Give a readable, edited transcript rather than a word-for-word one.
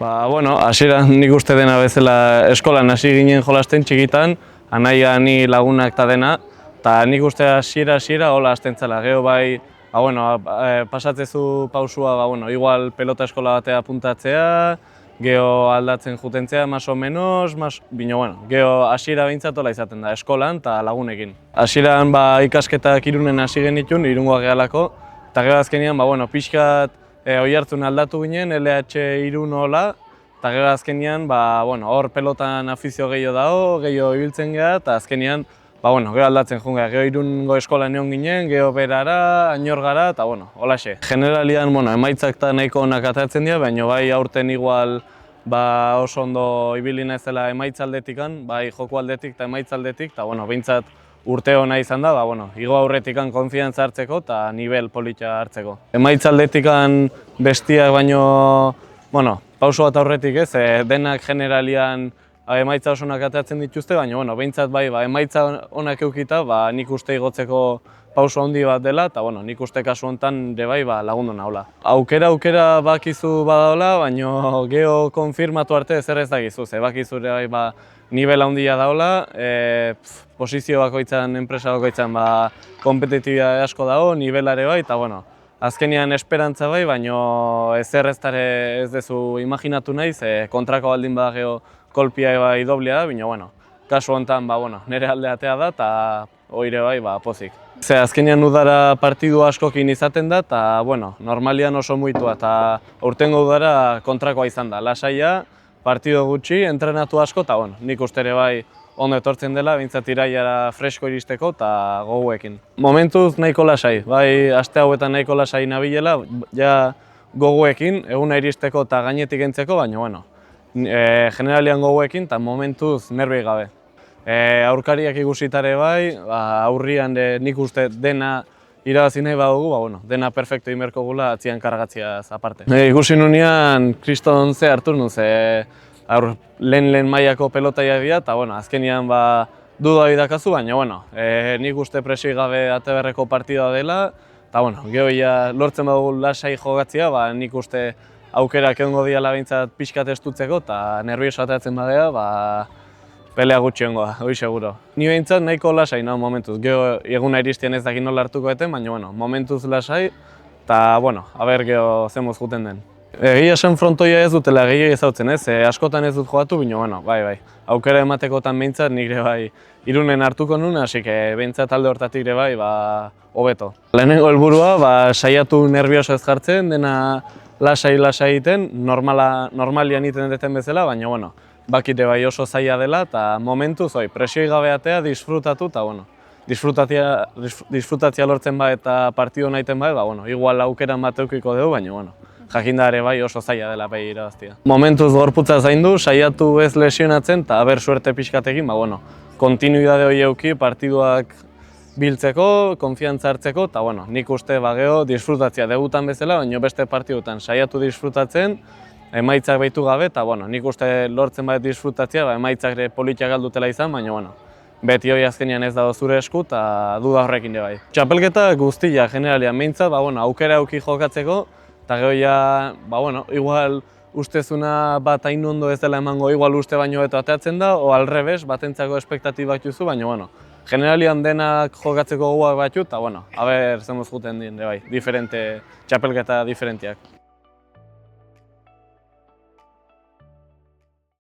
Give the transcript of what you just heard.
Bueno, hasieran nik uste dena bezala eskolan hasi ginen jolasten txikitan, anaia ni lagunak eta dena, eta nik uste hasiera hola hasten zela. Gero bai, pasatzezu pausua, igual pelota eskola batea apuntatzea, gero aldatzen jutentzea, más o menos, gero hasiera behintzat hola izaten da, eskolan eta lagunekin. Hasieran ikasketak Irunen hasi genitun, Irungoak gehalako, eta gero azkenean, pixkat Oiartzun aldatu ginen, LH Irun hola, eta gero azkenean, hor pelotan afizio gehiago dago, gehiago ibiltzen gara, eta azkenean, gero aldatzen joan gara, gero Irungo eskolan egon ginen, gero berara, Añor gara, eta holaxe. Generalian, emaitzak eta nahiko onak ateratzen dira, baina bai aurten igual oso ondo ibili naizela emaitza aldetikan, bai joko aldetik eta emaitza aldetik, eta behintzat urte hona izan da, igo aurretikan konfiantza hartzeko eta nivel polita hartzeko. Emaitza aldetikan bestiak baino, pauso bat aurretik ez, denak generalian emaitza oso onak ateratzen dituzte, baina behintzat bai emaitza onak eukita, nik uste igotzeko pauso handi bat dela, eta nik uste kasu honetan ere bai lagundu nahola. Aukera bakizu badaola, baina geho konfirmatu arte zer ez dakizu, bakizu ere bai nivel handia daola, posizio bakoitzan, enpresa bakoitzan kompetitibitate asko dago, nivelare bai, eta azkenean esperantza bai, baina ezer ez dezu imaginatu nahi, kontrako baldin bada geho kolpia bai doblia da, baina kasu honetan nire aldeatea da, eta oire bai pozik. Azkenean udara partidu askokin izaten da, eta normalian oso muitua, eta aurtengo udara kontrakoa izan da, lasaia, partidu gutxi, entrenatu asko, eta nik uste ere bai ondo etortzen dela, bintzat irailara fresko iristeko eta goguekin. Momentuz nahiko lasai, bai aste hauetan nahiko lasai nabilela, ja goguekin, eguna iristeko eta gainetik entzeko, baina generalian goguekin eta momentuz nerbei gabe. Aurkariak ikusitare bai, aurrian nik uste dena irabazi nahi badugu, dena perfecto imerko gula atzian kargatziaz aparte. Ikusi nunean kriston ze hartu nun, lehen mailako pelotaia dira, eta azkenean duda bidakazu, baina nik uste presio gabe ateberreko partida dela, eta gero lortzen badugu lasai jogatzea, nik uste aukerak egongo diala behintzat pixkat estutzeko, eta nervioso ateratzen badea, pelea gutxiongo da, hori seguro. Ni behintzat nahiko lasai nago momentuz, gero eguna iristian ez dakit nola hartuko eten, baina momentuz lasai, eta aber gero zemuz juten den. Egia esan frontoia ez dutela gehiago ezautzen ez, askotan ez dut jogatu, baina bai. Aukera ematekotan behintzat nik ere bai Irunen hartuko nuen, hasi behintzat alde hortatik ere bai hobeto. Lehenengo helburua saiatu nervioso ez jartzen, dena lasai egiten, normalian egiten deten bezala, baina bakite bai oso zaila dela, eta momentuz presioi gabeatea disfrutatu, eta disfrutatzea lortzen bai eta partidu nahiten bai, igual aukeran bat eukiko dugu, baina jakinda ere bai oso zaila dela bai irabaztia. Momentuz gorputza zaindu, saiatu ez lesionatzen, eta aber suerte pixkatekin, kontinuidade hori euki partiduak biltzeko, konfiantza hartzeko, eta nik uste geho disfrutatzea debutan bezala, baina beste partidutan saiatu disfrutatzen, emaitzak behitu gabe, eta nik uste lortzen bat disfrutatzea, emaitzak politiak galdutela izan, baina beti hori azkenean ez dago zure esku, eta duda horrekin ere bai. Txapelketa guztia generalian behintzat, aukera euki jokatzeko, eta gero igual ustezuna bat hain ondo ez dela emango, igual uste baino beto ateratzen da, o alrebes, batentzako espektatibak juzu, baina generalian denak jokatzeko gogoak batzu, eta aber zemuz juten dien, txapelketa diferentiak.